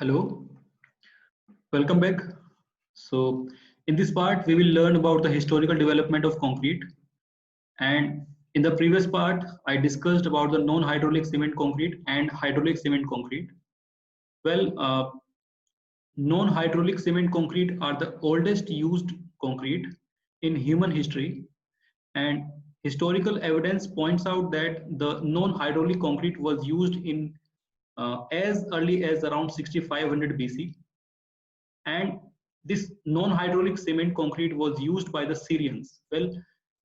Hello, welcome back. So, in this part, we will learn about the historical development of concrete. And in the previous part, I discussed about the non-hydraulic cement concrete and hydraulic cement concrete. Well, non-hydraulic cement concrete are the oldest used concrete in human history, and historical evidence points out that the non-hydraulic concrete was used in as early as around 6500 BC. And this non-hydraulic cement concrete was used by the Syrians. Well,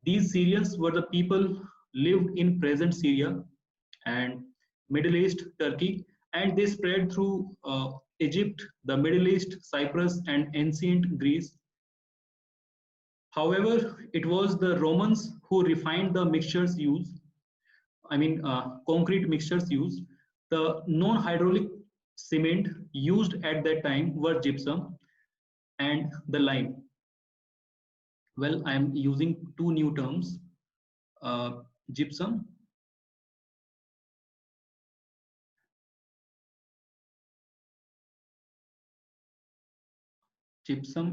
these Syrians were the people lived in present Syria and Middle East, Turkey, and they spread through Egypt, the Middle East, Cyprus, and ancient Greece. However, it was the Romans who refined the mixtures used. Concrete mixtures used. The non-hydraulic cement used at that time were gypsum and the lime. Well, I am using two new terms, gypsum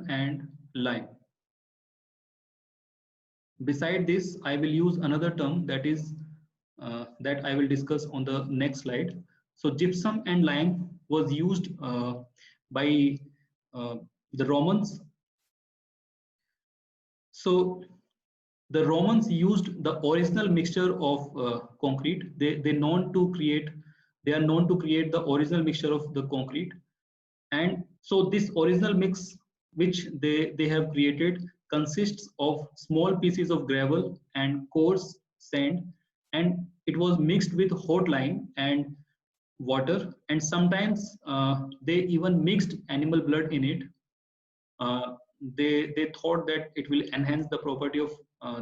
and lime. Beside this, I will use another term that I will discuss on the next slide. So gypsum and lime was used by the Romans. So the Romans used the original mixture of concrete. They are known to create the original mixture of the concrete. And so this original mix which they have created consists of small pieces of gravel and coarse sand, and it was mixed with hot lime and water, and sometimes they even mixed animal blood in it. They thought that it will enhance the property of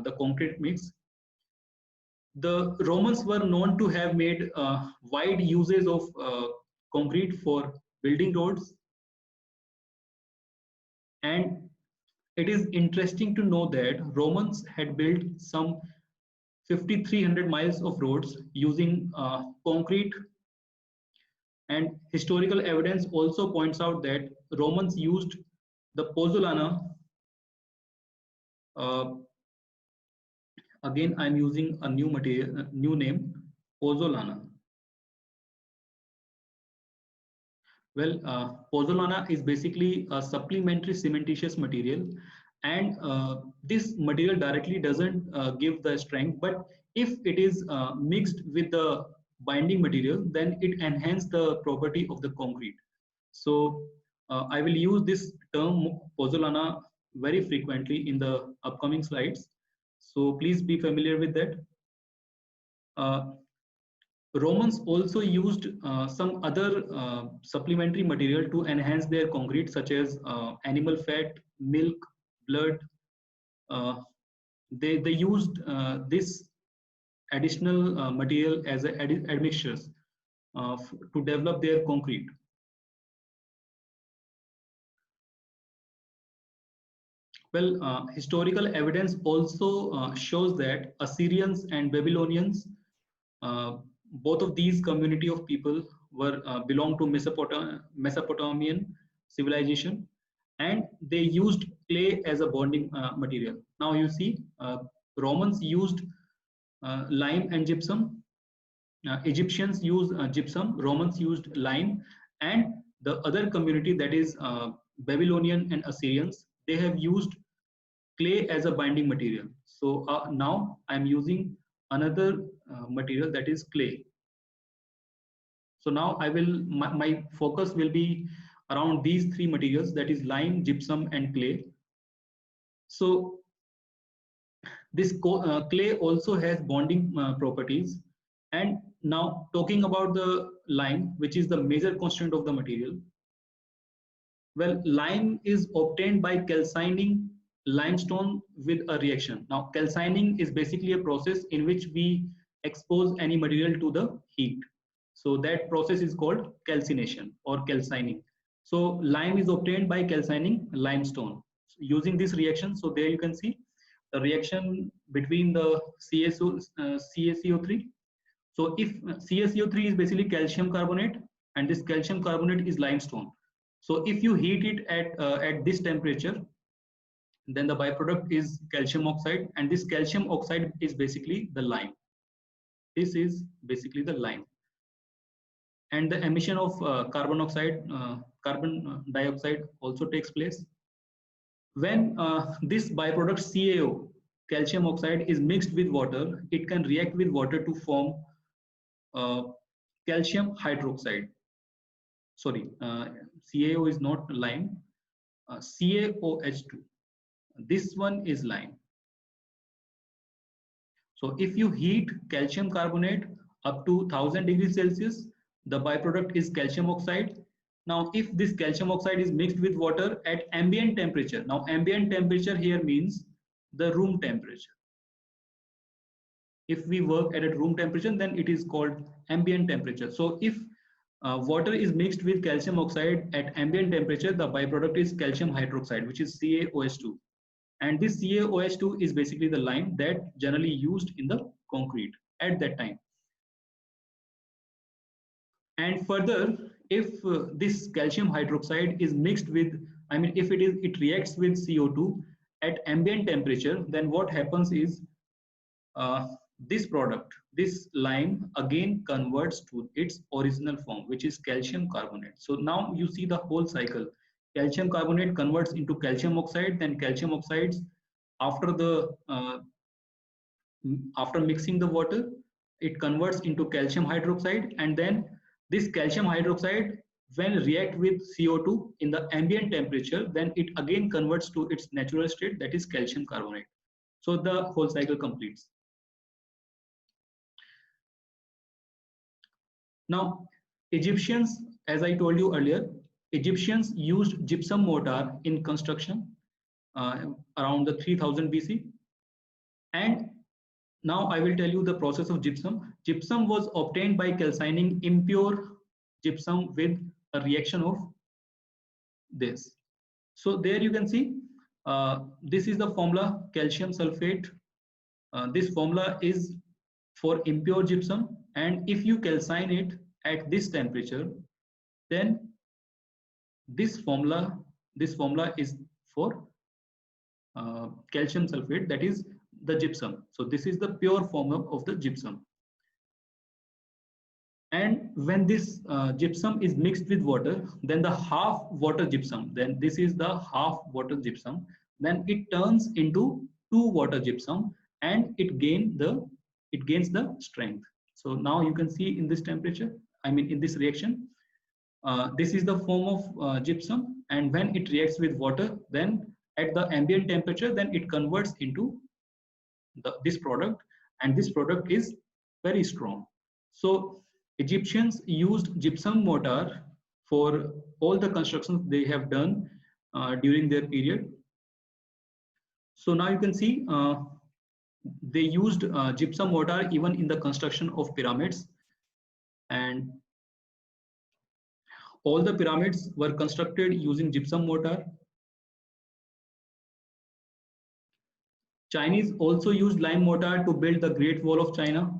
the concrete mix. The Romans were known to have made wide uses of concrete for building roads, and it is interesting to know that Romans had built some 5,300 miles of roads using concrete, and historical evidence also points out that Romans used the pozzolana. Again, I'm using a new material, new name, pozzolana. Well, pozzolana is basically a supplementary cementitious material, and this material directly doesn't give the strength, but if it is mixed with the binding material, then it enhances the property of the concrete. So I will use this term pozzolana very frequently in the upcoming slides. So please be familiar with that. Romans also used some other supplementary material to enhance their concrete, such as animal fat, milk, blood. They used this additional material as admixtures to develop their concrete. Well, historical evidence also shows that Assyrians and Babylonians, both of these community of people were belong to Mesopotamian civilization, and they used clay as a bonding material. Now you see, Romans used lime and gypsum. Egyptians used gypsum. Romans used lime, and the other community, that is Babylonian and Assyrians, they have used clay as a binding material. So now I'm using another material, that is clay. So now my focus will be around these three materials, that is lime, gypsum, and clay. So this clay also has bonding properties. And now talking about the lime, which is the major constituent of the material. Well, lime is obtained by calcining limestone with a reaction. Now, calcining is basically a process in which we expose any material to the heat. So that process is called calcination or calcining. So lime is obtained by calcining limestone using this reaction. So there you can see the reaction between the CaCO3. So if CaCO3 is basically calcium carbonate, and this calcium carbonate is limestone. So if you heat it at this temperature, then the byproduct is calcium oxide, and this calcium oxide is basically the lime. This is basically the lime. And the emission of carbon dioxide also takes place. When this byproduct CaO, calcium oxide, is mixed with water, it can react with water to form calcium hydroxide. Sorry, CaO is not lime, CaOH2. This one is lime. So if you heat calcium carbonate up to 1000 degrees Celsius, the byproduct is calcium oxide. Now, if this calcium oxide is mixed with water at ambient temperature, now ambient temperature here means the room temperature. If we work at a room temperature, then it is called ambient temperature. So if water is mixed with calcium oxide at ambient temperature, the byproduct is calcium hydroxide, which is CaOH2. And this CaOH2 is basically the lime that generally used in the concrete at that time. And further, if this calcium hydroxide is mixed with, if it reacts with CO2 at ambient temperature, then what happens is this product, this lime, again converts to its original form, which is calcium carbonate. So now you see the whole cycle. Calcium carbonate converts into calcium oxide, then calcium oxides, after mixing the water, it converts into calcium hydroxide, and then this calcium hydroxide, when react with CO2 in the ambient temperature, then it again converts to its natural state, that is calcium carbonate. So the whole cycle completes. Now, Egyptians, as I told you earlier, Egyptians used gypsum mortar in construction around the 3000 BC. And now I will tell you the process of gypsum. Gypsum was obtained by calcining impure gypsum with a reaction of this. So there you can see, this is the formula, calcium sulfate. This formula is for impure gypsum, and if you calcine it at this temperature, then this formula is for calcium sulfate, that is the gypsum. So this is the pure form of the gypsum. And when this gypsum is mixed with water, then the half water gypsum, then this is the half water gypsum, then it turns into 2 water gypsum, and it gains the strength. So now you can see in this temperature, in this reaction, this is the form of gypsum, and when it reacts with water, then at the ambient temperature, then it converts into this product, and this product is very strong. So Egyptians used gypsum mortar for all the constructions they have done during their period. So now you can see they used gypsum mortar even in the construction of pyramids, and all the pyramids were constructed using gypsum mortar. Chinese also used lime mortar to build the Great Wall of China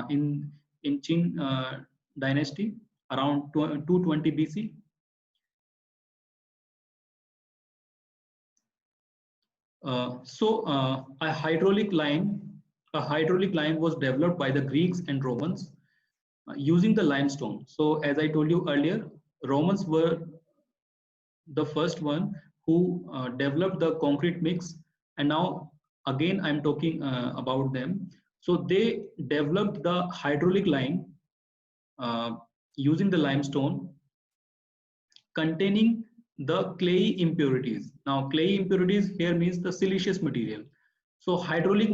in Qing dynasty around 220 BC. A hydraulic lime was developed by the Greeks and Romans using the limestone. So as I told you earlier, Romans were the first one who developed the concrete mix, and now again I'm talking about them. So they developed the hydraulic lime using the limestone containing the clayey impurities. Now clayey impurities here means the siliceous material. So hydraulic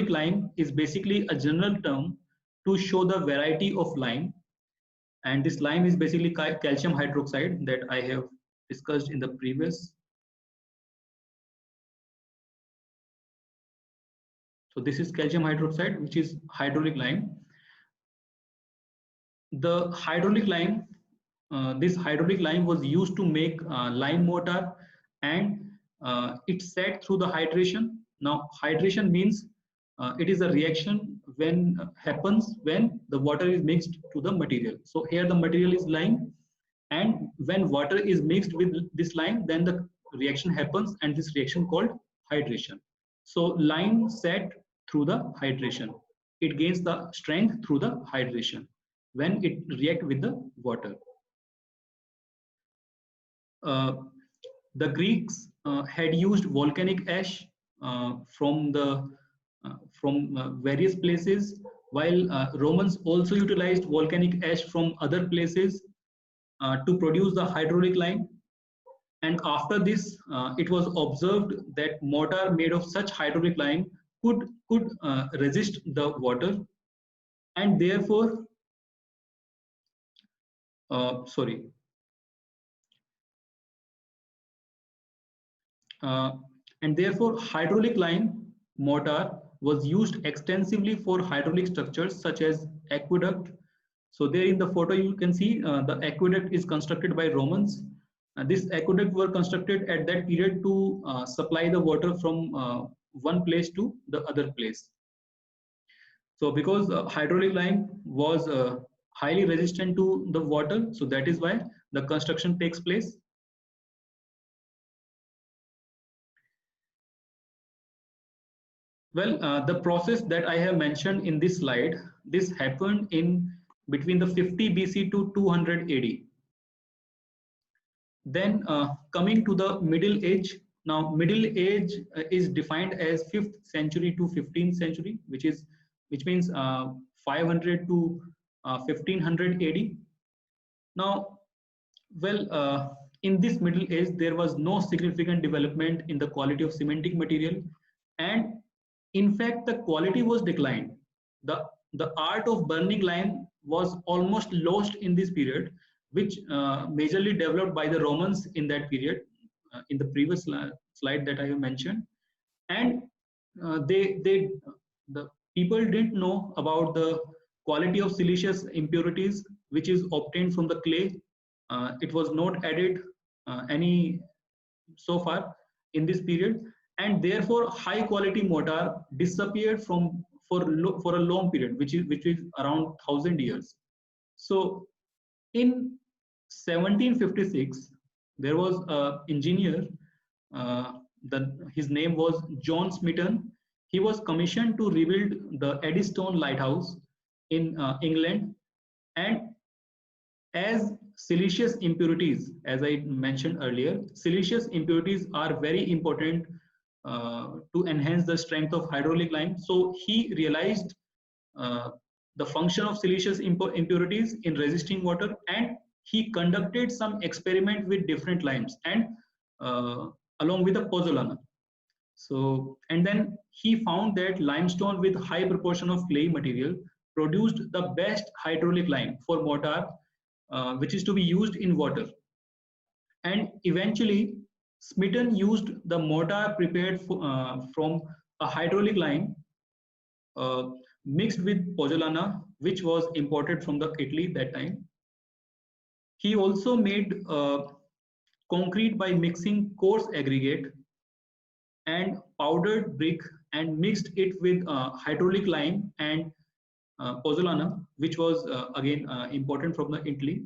lime is basically a general term to show the variety of lime, and this lime is basically calcium hydroxide that I have discussed in the previous. So this is calcium hydroxide, which is hydraulic lime. The hydraulic lime, this hydraulic lime was used to make lime mortar, and it set through the hydration. Now hydration means it is a reaction happens when the water is mixed to the material. So here the material is lime, and when water is mixed with this lime, then the reaction happens, and this reaction called hydration. So lime set through the hydration. It gains the strength through the hydration when it react with the water. The Greeks had used volcanic ash from various places, while Romans also utilized volcanic ash from other places to produce the hydraulic lime. And after this, it was observed that mortar made of such hydraulic lime could resist the water, and therefore, sorry. And therefore, hydraulic lime mortar was used extensively for hydraulic structures such as aqueduct. So there in the photo you can see the aqueduct is constructed by Romans. This aqueduct were constructed at that period to supply the water from one place to the other place. So because hydraulic lime was highly resistant to the water, so that is why the construction takes place. Well, the process that I have mentioned in this slide, this happened in between the 50 BC to 200 AD. Then coming to the Middle Age. Now, Middle Age is defined as 5th century to 15th century, which means 500 to 1500 AD. Now, well, in this Middle Age, there was no significant development in the quality of cementing material, and in fact, the quality was declined. The art of burning lime was almost lost in this period, which majorly developed by the Romans in that period, in the previous slide that I have mentioned. And the people didn't know about the quality of siliceous impurities, which is obtained from the clay. It was not added any so far in this period, and therefore high quality mortar disappeared from for a long period, which is around 1000 years. So in 1756 there was an engineer, his name was John Smeaton. He was commissioned to rebuild the Eddystone lighthouse in England. And as siliceous impurities, as I mentioned earlier, siliceous impurities are very important to enhance the strength of hydraulic lime. So he realized the function of siliceous impurities in resisting water, and he conducted some experiment with different limes and along with the pozzolana. So, and then he found that limestone with high proportion of clay material produced the best hydraulic lime for mortar, which is to be used in water. And eventually, Smeaton used the mortar prepared from a hydraulic lime mixed with pozzolana, which was imported from the Italy that time. He also made concrete by mixing coarse aggregate and powdered brick and mixed it with hydraulic lime and pozzolana, which was again important from the Italy.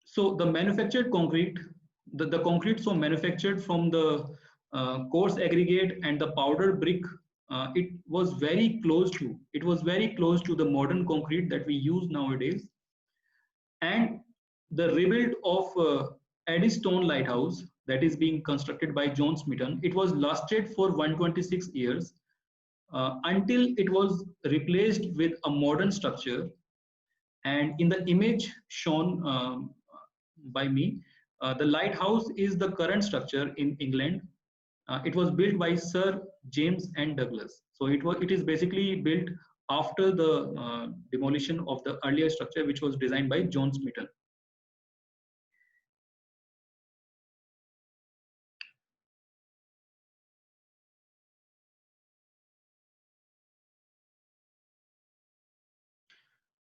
So the manufactured concrete, the concrete so manufactured from the coarse aggregate and the powdered brick, it was very close to the modern concrete that we use nowadays. And the rebuild of Eddystone Lighthouse that is being constructed by John Smeaton, it was lasted for 126 years until it was replaced with a modern structure. And in the image shown by me, the lighthouse is the current structure in England. It was built by Sir James and Douglas. So it is basically built after the demolition of the earlier structure, which was designed by John Smeaton.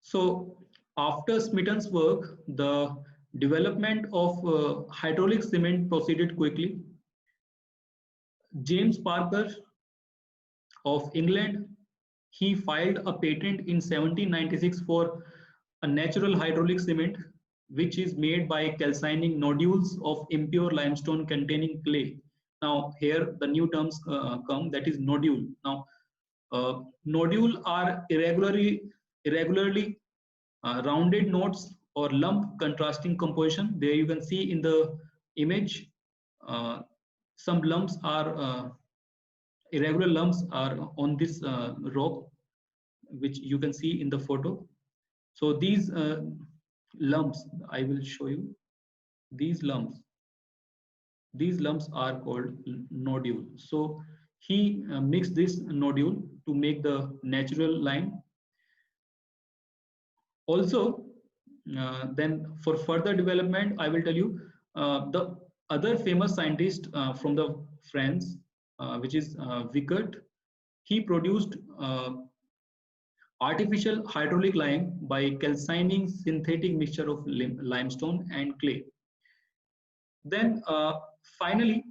So after Smeaton's work, the development of hydraulic cement proceeded quickly. James Parker of England. He filed a patent in 1796 for a natural hydraulic cement, which is made by calcining nodules of impure limestone containing clay. Now, here the new terms come, that is nodule. Now, nodule are irregularly rounded nodes or lump contrasting composition. There you can see in the image, some lumps are irregular lumps are on this rock, which you can see in the photo. So these lumps, I will show you. These lumps are called nodule. So he mixed this nodule to make the natural line. Also, then for further development, I will tell you the other famous scientist from the France, which is Vickert. He produced artificial hydraulic lime by calcining synthetic mixture of limestone and clay. Then finally,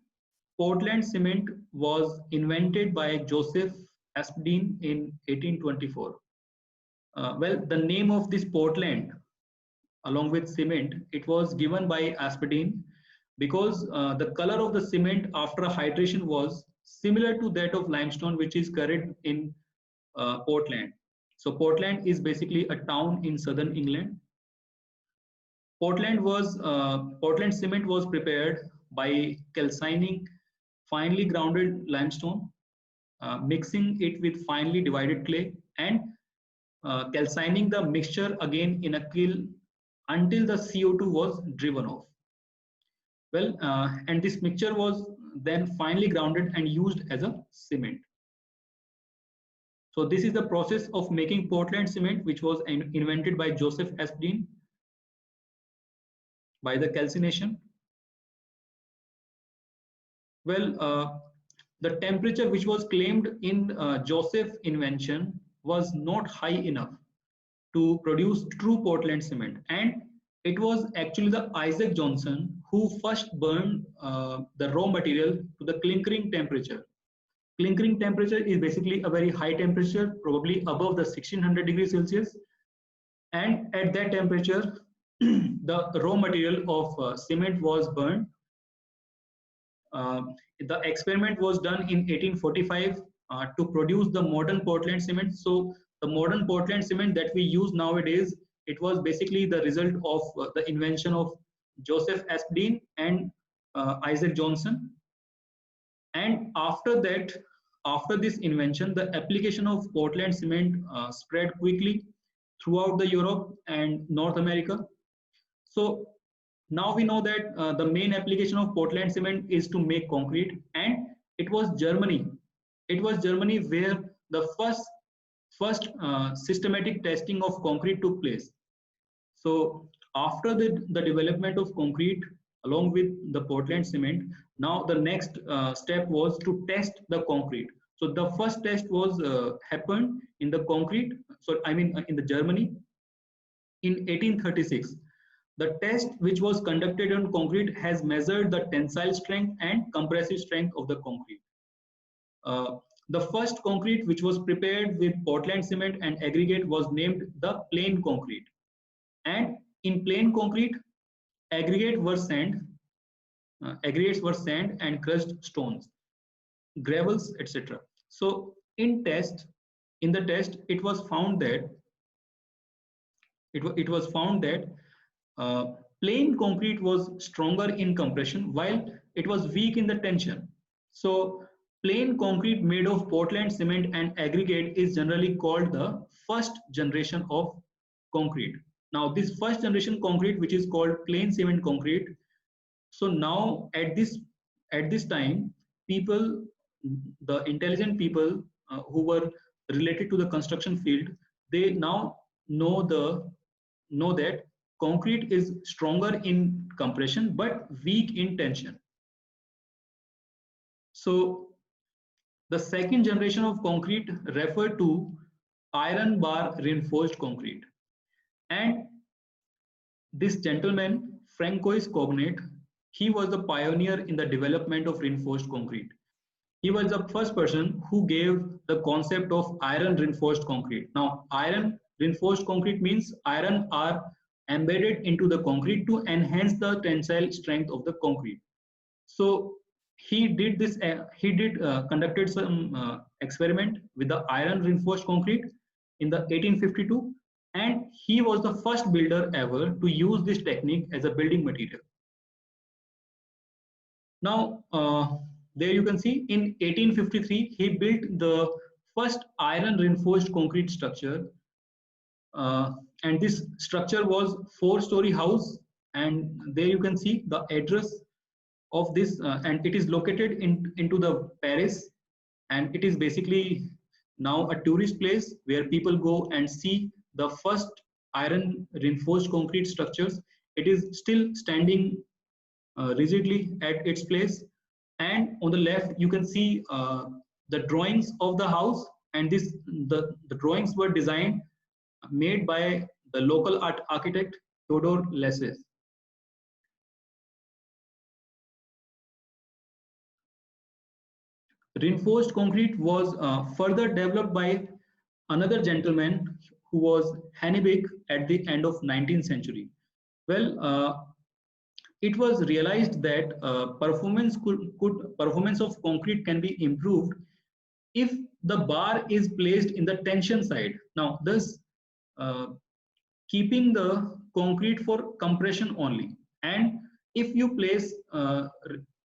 Portland cement was invented by Joseph Aspdin in 1824. Well, the name of this Portland, along with cement, it was given by Aspdin because the color of the cement after hydration was similar to that of limestone, which is carried in Portland. So Portland is basically a town in southern England. Portland cement was prepared by calcining finely grounded limestone, mixing it with finely divided clay, and calcining the mixture again in a kiln until the CO2 was driven off. Well, and this mixture was then finely grounded and used as a cement. So this is the process of making Portland cement, which was invented by Joseph Aspdin by the calcination. Well, the temperature which was claimed in Joseph's invention was not high enough to produce true Portland cement, and it was actually the Isaac Johnson who first burned the raw material to the clinkering temperature. Clinkering temperature is basically a very high temperature, probably above the 1600 degrees Celsius, and at that temperature the raw material of cement was burned. The experiment was done in 1845 to produce the modern Portland cement. So the modern Portland cement that we use nowadays, it was basically the result of the invention of Joseph Aspdin and Isaac Johnson. And after that, after this invention, the application of Portland cement spread quickly throughout the Europe and North America. So now we know that the main application of Portland cement is to make concrete, and it was Germany. It was Germany where the first systematic testing of concrete took place. So after the development of concrete along with the Portland cement, now the next step was to test the concrete. So the first test was happened in the concrete. So I mean in the Germany in 1836. The test which was conducted on concrete has measured the tensile strength and compressive strength of the concrete. The first concrete which was prepared with Portland cement and aggregate was named the plain concrete. And in plain concrete, aggregates were sand and crushed stones, gravels, etc. So in the test, it was found that plain concrete was stronger in compression while it was weak in the tension. So plain concrete made of Portland cement and aggregate is generally called the first generation of concrete. Now this first generation concrete, which is called plain cement concrete, so now at this time, people, the intelligent people who were related to the construction field, they now know that concrete is stronger in compression but weak in tension. So the second generation of concrete referred to iron bar reinforced concrete, and this gentleman Francois Cognac, he was the pioneer in the development of reinforced concrete. He was the first person who gave the concept of iron reinforced concrete. Now, iron reinforced concrete means iron are embedded into the concrete to enhance the tensile strength of the concrete. So he did this. Conducted some experiment with the iron reinforced concrete in the 1852, and he was the first builder ever to use this technique as a building material. Now, there you can see in 1853, he built the first iron reinforced concrete structure. And this structure was 4-story house. And there you can see the address of this, and it is located into the Paris. And it is basically now a tourist place where people go and see the first iron reinforced concrete structures. It is still standing rigidly at its place, and on the left you can see the drawings of the house, and the drawings were designed made by the local architect Theodore Lesses. Reinforced concrete was further developed by another gentleman who was Hennebick at the end of 19th century. Well, it was realized that performance of concrete can be improved if the bar is placed in the tension side. Now, thus keeping the concrete for compression only. And if you place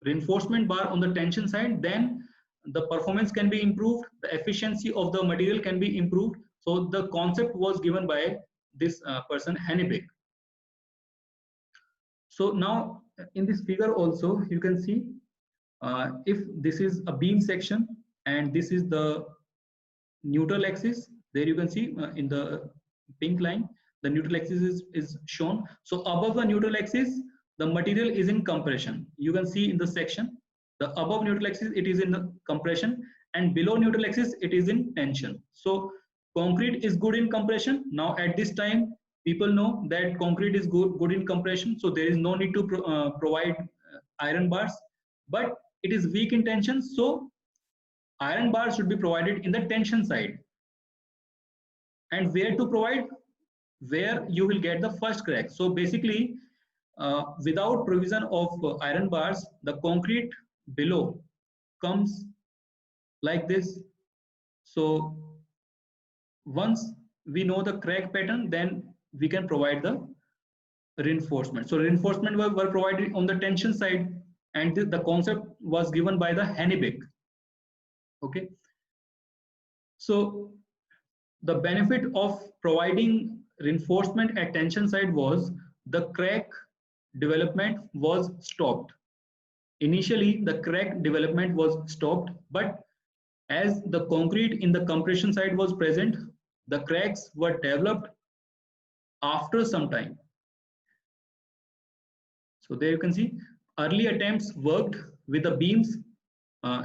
reinforcement bar on the tension side, then the performance can be improved, the efficiency of the material can be improved. So the concept was given by this person Hennebick. So now in this figure also you can see if this is a beam section and this is the neutral axis, there you can see in the pink line the neutral axis is shown. So above the neutral axis the material is in compression. You can see in the section the above neutral axis it is in the compression, and below neutral axis it is in tension. So concrete is good in compression. Now at this time people know that concrete is good in compression, so there is no need to provide iron bars, but it is weak in tension, so iron bars should be provided in the tension side. And where to provide? Where you will get the first crack. So basically without provision of iron bars, the concrete below comes like this. So once we know the crack pattern, then we can provide the reinforcement. So reinforcement were provided on the tension side, and the concept was given by the Hennebick. Okay. So the benefit of providing reinforcement at tension side was the crack development was stopped. Initially, the crack development was stopped, but as the concrete in the compression side was present, the cracks were developed after some time. So there you can see early attempts worked with the beams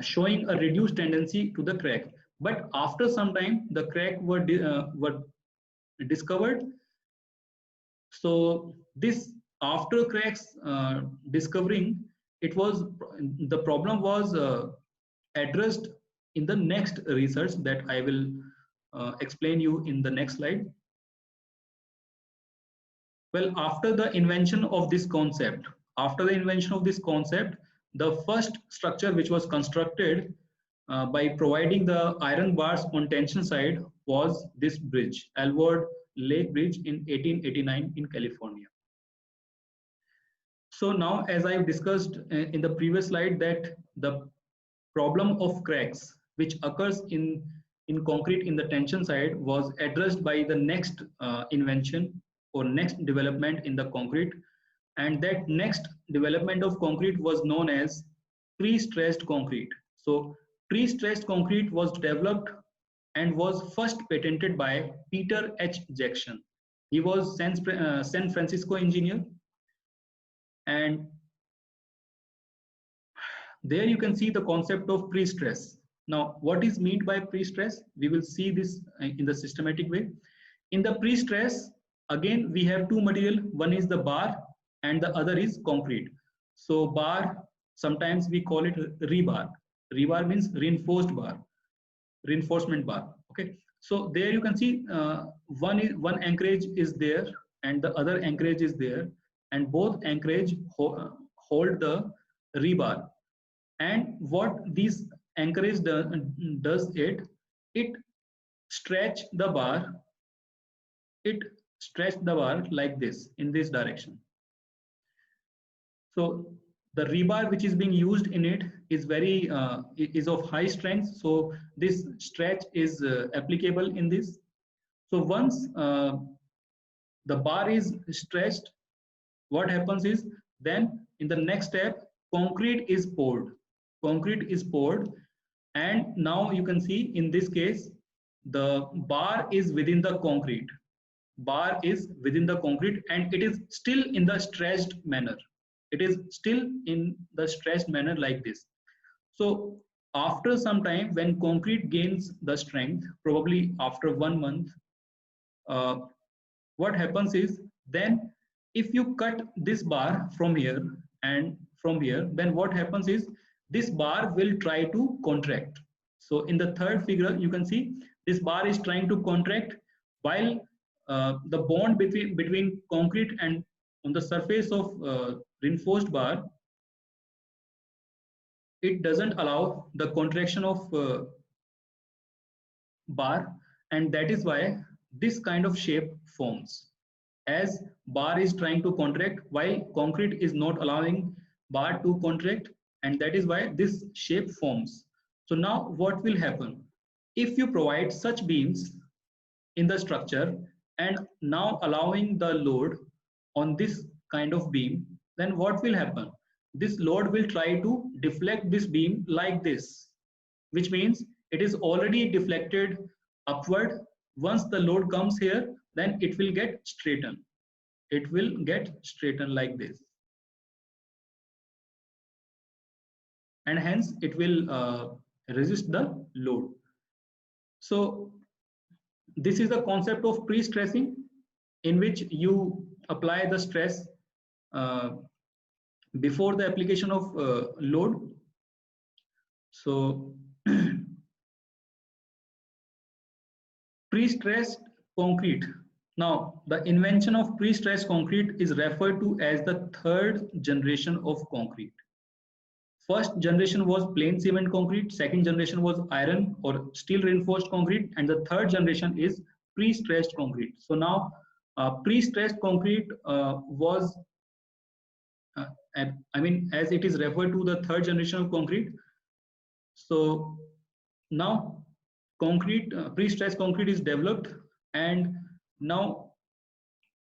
showing a reduced tendency to the crack, but after some time the crack were discovered. So this after cracks discovering, it was the problem was addressed in the next research that I will explain you in the next slide. Well, after the invention of this concept, the first structure which was constructed by providing the iron bars on tension side was this bridge, Alvord Lake Bridge in 1889 in California. So now, as I've discussed in the previous slide, that the problem of cracks which occurs in concrete in the tension side was addressed by the next invention or next development in the concrete, and that next development of concrete was known as pre-stressed concrete. So pre-stressed concrete was developed and was first patented by Peter H. Jackson. He was San Francisco engineer, and there you can see the concept of pre-stress. Now, what is meant by pre-stress? We will see this in the systematic way. In the pre-stress, again, we have two material. One is the bar and the other is concrete. So bar, sometimes we call it rebar. Rebar means reinforced bar, reinforcement bar. Okay, so there you can see one anchorage is there and the other anchorage is there, and both anchorage hold the rebar. And what these anchorage does it stretch the bar, it stretch the bar like this in this direction. So the rebar which is being used in it is very is of high strength, so this stretch is applicable in this. So once the bar is stretched, what happens is, then in the next step concrete is poured, concrete is poured. And now you can see in this case the bar is within the concrete, bar is within the concrete, and it is still in the stretched manner, it is still in the stretched manner like this. So after some time, when concrete gains the strength, probably after 1 month, uh, what happens is, then if you cut this bar from here and from here, then what happens is this bar will try to contract. So in the third figure you can see this bar is trying to contract, while the bond between concrete and on the surface of reinforced bar, it doesn't allow the contraction of bar, and that is why this kind of shape forms, as bar is trying to contract while concrete is not allowing bar to contract, and that is why this shape forms. So now what will happen if you provide such beams in the structure and now allowing the load on this kind of beam, then what will happen, this load will try to deflect this beam like this, which means it is already deflected upward. Once the load comes here, then it will get straightened, it will get straightened like this, and hence it will resist the load. So this is the concept of pre-stressing, in which you apply the stress uh, before the application of load. So pre-stressed concrete. Now, the invention of pre-stressed concrete is referred to as the third generation of concrete. First generation was plain cement concrete, second generation was iron or steel reinforced concrete, and the third generation is pre-stressed concrete. So now pre-stressed concrete was, I mean, as it is referred to the third generation of concrete. So now concrete, pre-stressed concrete is developed, and now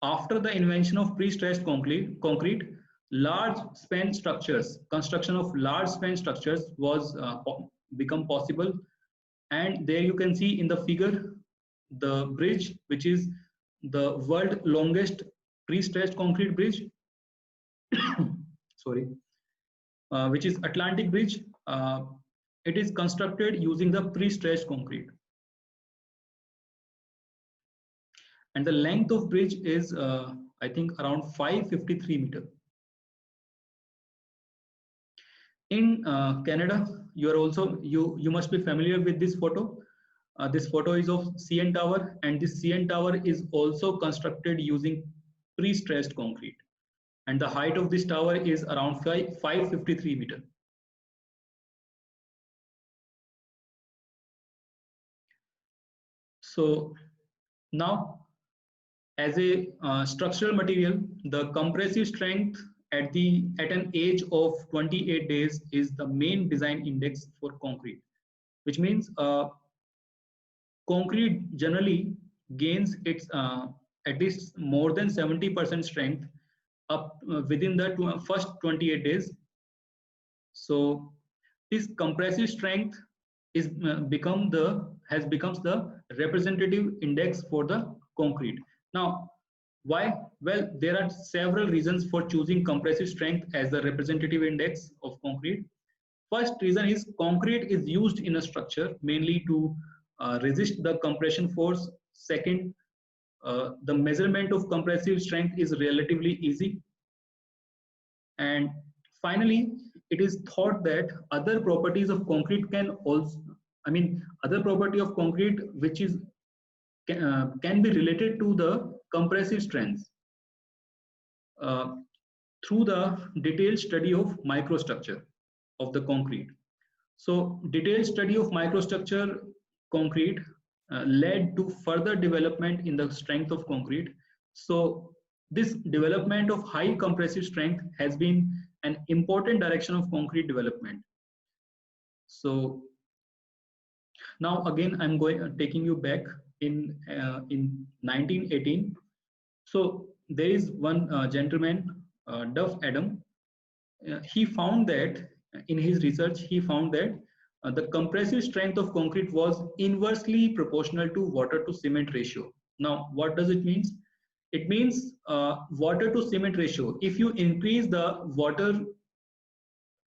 after the invention of pre-stressed concrete, large span structures, construction of large span structures was become possible. And there you can see in the figure the bridge, which is the world longest pre-stressed concrete bridge, sorry, which is Atlantic Bridge. It is constructed using the pre-stressed concrete, and the length of bridge is I think around 553 meters. In Canada, you are also you must be familiar with this photo. This photo is of CN Tower, and this CN Tower is also constructed using pre-stressed concrete, and the height of this tower is around 553 meters. So now, as a structural material, the compressive strength at an age of 28 days is the main design index for concrete, which means concrete generally gains its at least more than 70% strength up within the first 28 days. So this compressive strength is has becomes the representative index for the concrete. Now, why? Well, there are several reasons for choosing compressive strength as the representative index of concrete. First reason is concrete is used in a structure mainly to resist the compression force. Second, the measurement of compressive strength is relatively easy. And finally, it is thought that other properties of concrete can also, other property of concrete which is can be related to the compressive strength uh, through the detailed study of microstructure of the concrete. So detailed study of microstructure concrete led to further development in the strength of concrete. So this development of high compressive strength has been an important direction of concrete development. So now again I'm taking you back in 1918. So there is one gentleman, Duff Adam. He found that in his research, he found that the compressive strength of concrete was inversely proportional to water to cement ratio. Now, what does it mean? It means water to cement ratio. If you increase the water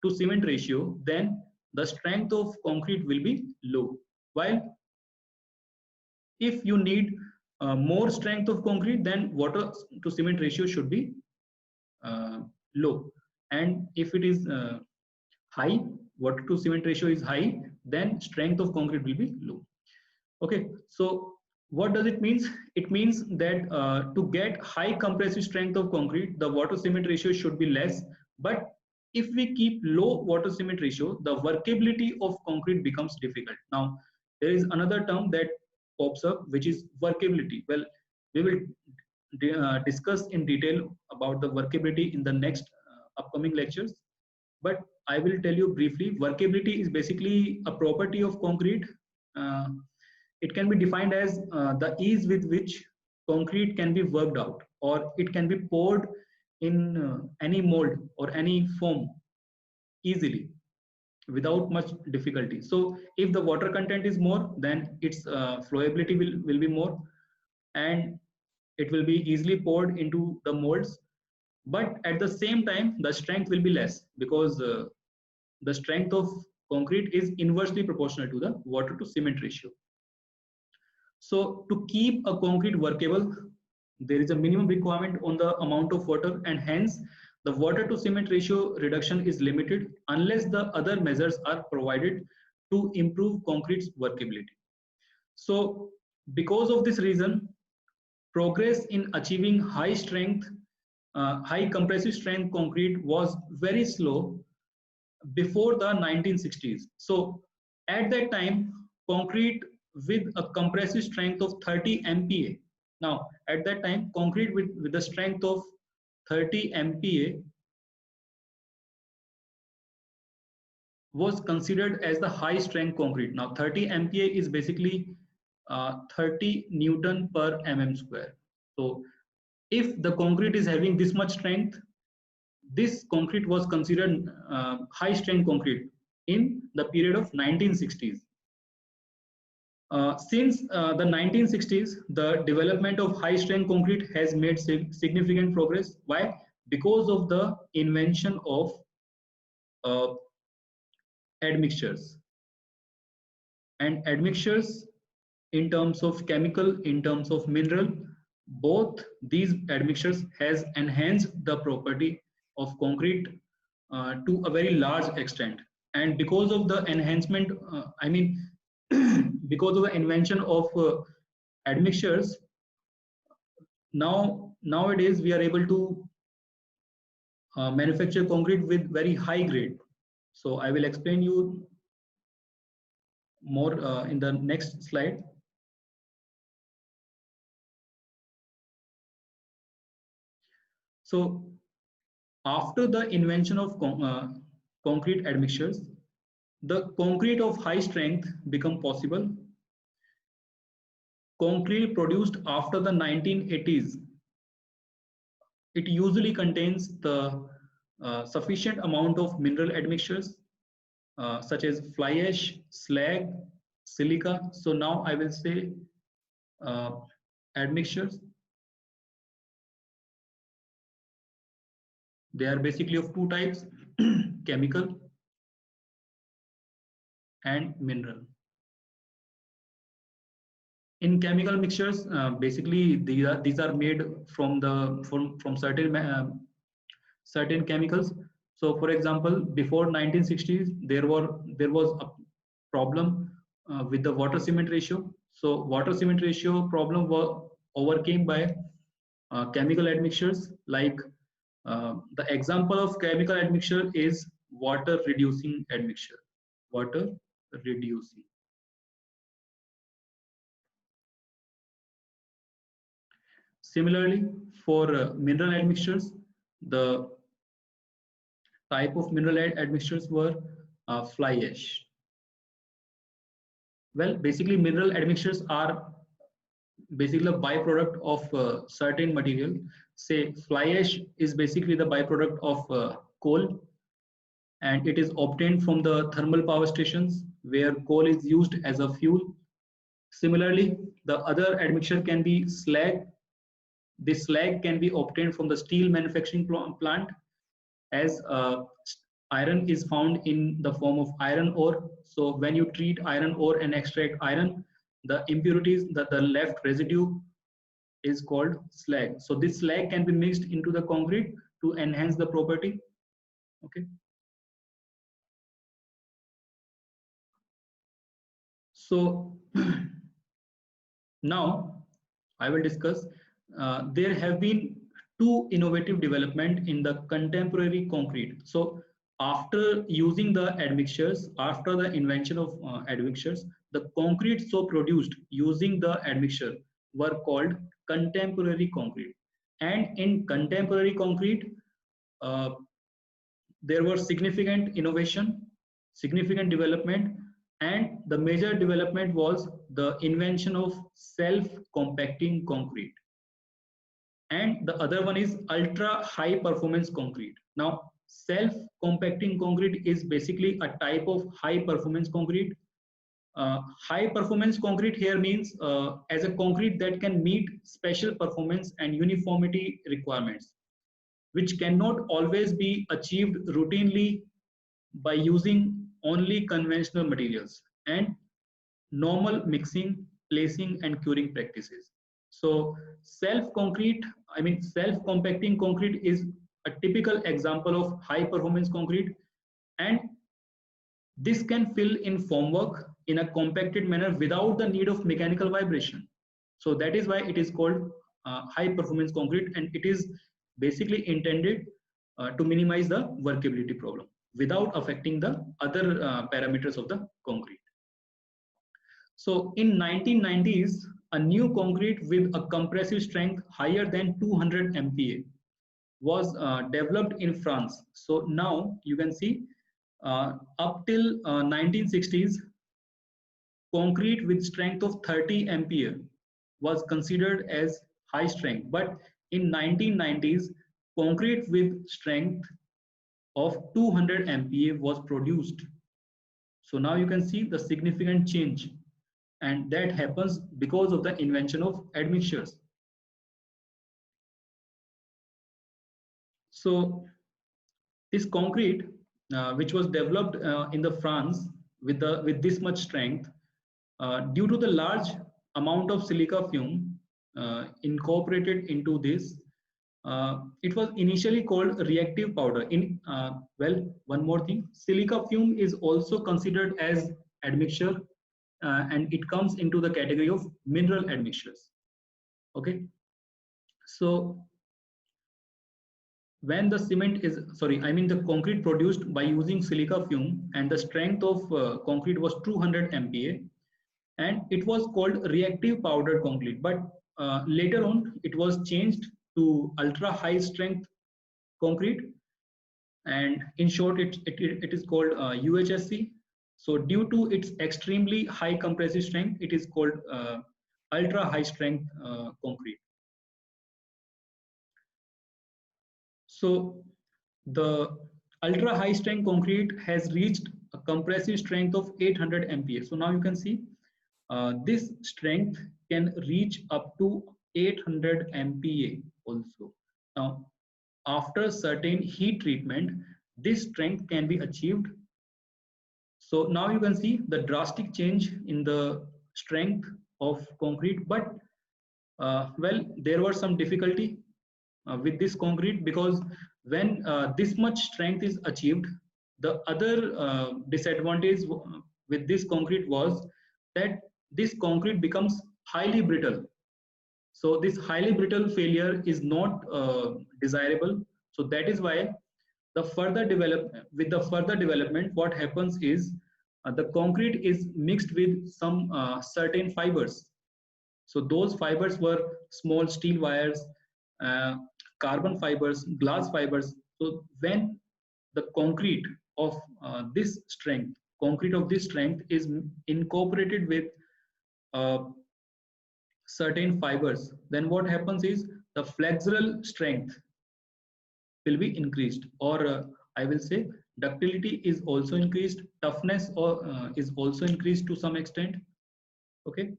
to cement ratio, then the strength of concrete will be low. While if you need more strength of concrete, then water to cement ratio should be low. And if it is high, water to cement ratio is high, then strength of concrete will be low. Okay, so what does it mean? It means that to get high compressive strength of concrete, the water cement ratio should be less. But if we keep low water cement ratio, the workability of concrete becomes difficult. Now, there is another term that pops up, which is workability. Well, we will discuss in detail about the workability in the next upcoming lectures. But I will tell you briefly, workability is basically a property of concrete. Uh, it can be defined as the ease with which concrete can be worked out, or it can be poured in any mold or any form easily without much difficulty. So if the water content is more, then its flowability will be more, and it will be easily poured into the molds. But at the same time, the strength will be less because the strength of concrete is inversely proportional to the water to cement ratio. So to keep a concrete workable, there is a minimum requirement on the amount of water, and hence the water to cement ratio reduction is limited unless the other measures are provided to improve concrete's workability. So because of this reason, progress in achieving high strength, high compressive strength concrete was very slow before the 1960s. So at that time, concrete with a compressive strength of 30 MPa. Now, at that time, concrete with the strength of 30 MPa was considered as the high strength concrete. Now, 30 MPa is basically 30 Newton per mm square. So if the concrete is having this much strength, this concrete was considered high strength concrete in the period of 1960s. Since the 1960s, the development of high strength concrete has made significant progress. Why? Because of the invention of uh, admixtures. And admixtures in terms of chemical, in terms of mineral, both these admixtures has enhanced the property of concrete to a very large extent. And because of the enhancement, because of the invention of admixtures, nowadays we are able to manufacture concrete with very high grade. So I will explain you more in the next slide. So after the invention of concrete admixtures, the concrete of high strength become possible. Concrete produced after the 1980s, it usually contains the sufficient amount of mineral admixtures such as fly ash, slag, silica. So now I will say admixtures. They are basically of two types, chemical and mineral. In chemical mixtures, basically these are made from certain certain chemicals So for example, before 1960s, there was a problem with the water cement ratio. So water cement ratio problem was overcame by chemical admixtures. Like the example of chemical admixture is water reducing admixture. Water reducing. Similarly, for mineral admixtures, the type of mineral admixtures were fly ash. Well, basically, mineral admixtures are basically a byproduct of certain material. Say, fly ash is basically the byproduct of coal, and it is obtained from the thermal power stations where coal is used as a fuel. Similarly, the other admixture can be slag. This slag can be obtained from the steel manufacturing plant, as iron is found in the form of iron ore. So when you treat iron ore and extract iron, the impurities, the left residue is called slag. So this slag can be mixed into the concrete to enhance the property. Okay. So now I will discuss. There have been two innovative development in the contemporary concrete. So after using the admixtures, after the invention of admixtures, the concrete so produced using the admixture were called contemporary concrete. And in contemporary concrete, uh, there was significant innovation, significant development, and the major development was the invention of self-compacting concrete. And the other one is ultra high performance concrete. Now, self-compacting concrete is basically a type of high performance concrete. High performance concrete here means as a concrete that can meet special performance and uniformity requirements, which cannot always be achieved routinely by using only conventional materials and normal mixing, placing, and curing practices. So self-compacting concrete is a typical example of high performance concrete, and this can fill in formwork in a compacted manner without the need of mechanical vibration. So that is why it is called high performance concrete, and it is basically intended to minimize the workability problem without affecting the other parameters of the concrete. So in 1990s, a new concrete with a compressive strength higher than 200 MPa was developed in France. So now you can see up till 1960s, concrete with strength of 30 MPa was considered as high strength. But in 1990s, concrete with strength of 200 MPa was produced. So now you can see the significant change, and that happens because of the invention of admixtures. So this concrete, which was developed in the France with this much strength, due to the large amount of silica fume incorporated into this, it was initially called reactive powder. Well, one more thing, silica fume is also considered as admixture, and it comes into the category of mineral admixtures. Okay, so when the the concrete produced by using silica fume and the strength of concrete was 200 MPa, and it was called reactive powdered concrete. But later on, it was changed to ultra high strength concrete, and in short, it is called UHSC. So due to its extremely high compressive strength, it is called ultra high strength concrete. So the ultra high strength concrete has reached a compressive strength of 800 MPa. So now you can see this strength can reach up to 800 MPa also. Now, after certain heat treatment, this strength can be achieved. So now you can see the drastic change in the strength of concrete, but well, there was some difficulty with this concrete, because when this much strength is achieved, the other disadvantage with this concrete was that this concrete becomes highly brittle. So this highly brittle failure is not desirable. So that is why the further development, what happens is the concrete is mixed with some certain fibers. So those fibers were small steel wires, uh, carbon fibers, glass fibers. So when the concrete of this strength is incorporated with uh, certain fibers, then what happens is the flexural strength will be increased, or I will say ductility is also increased, toughness or is also increased to some extent. Okay,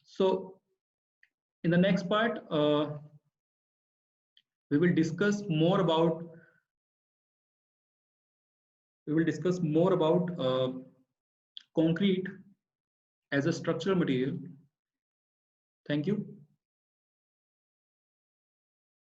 so in the next part, we will discuss more about concrete as a structural material. Thank you.